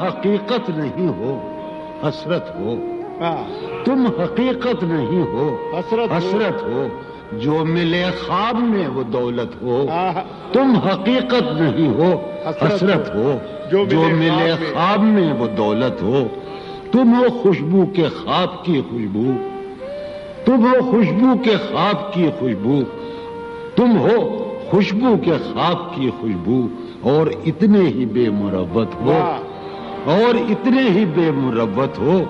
حقیقت نہیں ہو حسرت ہو، ہاں، تم حقیقت نہیں ہو حسرت حسرت ہو، جو ملے خواب میں وہ دولت ہو، ہاں، تم حقیقت نہیں ہو حسرت ہو، جو ملے خواب میں وہ دولت ہو، تم ہو خوشبو کے خواب کی خوشبو، تم ہو خوشبو کے خواب کی خوشبو، تم ہو خوشبو کے خواب کی خوشبو، اور اتنے ہی بے مروت ہو، اور اتنے ہی بے مروت ہو۔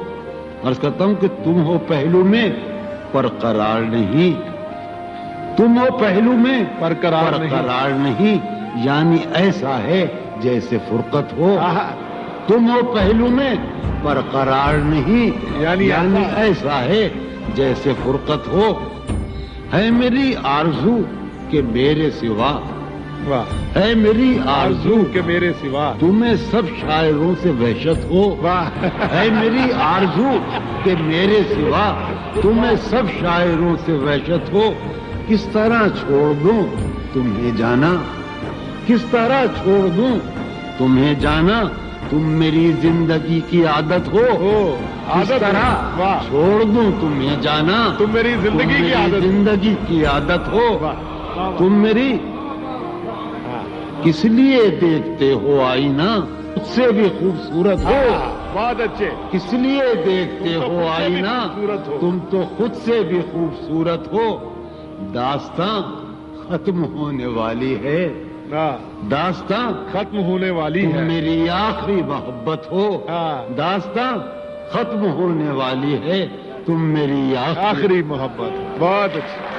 عرض کرتا ہوں کہ تم ہو پہلو میں پر قرار نہیں، تم ہو پہلو میں پر قرار نہیں، یعنی ایسا ہے جیسے فرقت ہو، تم ہو پہلو میں پر قرار نہیں، یعنی ایسا ہے جیسے فرقت ہو، ہے میری آرزو کہ میرے سوا، ہے میری آرزو کہ میرے سوا تمہیں سب شاعروں سے وحشت ہو، ہے میری آرزو کہ میرے سوا تمہیں سب شاعروں سے وحشت ہو، کس طرح چھوڑ دوں تمہیں جانا، کس طرح چھوڑ دوں تمہیں جانا، تم میری زندگی کی عادت ہو، کس طرح چھوڑ دوں تمہیں جانا، تم میری زندگی کی عادت ہو، تم میری کس لیے دیکھتے ہو آئینہ مجھ سے بھی خوبصورت ہو، بہت اچھے، کس لیے دیکھتے ہو آئینہ تم تو خود سے بھی خوبصورت ہو، داستاں ختم ہونے والی ہے، داستاں ختم ہونے والی تم ہے، میری آخری محبت ہو، داستاں ختم ہونے والی ہے، تم میری آخری محبت، بہت اچھی۔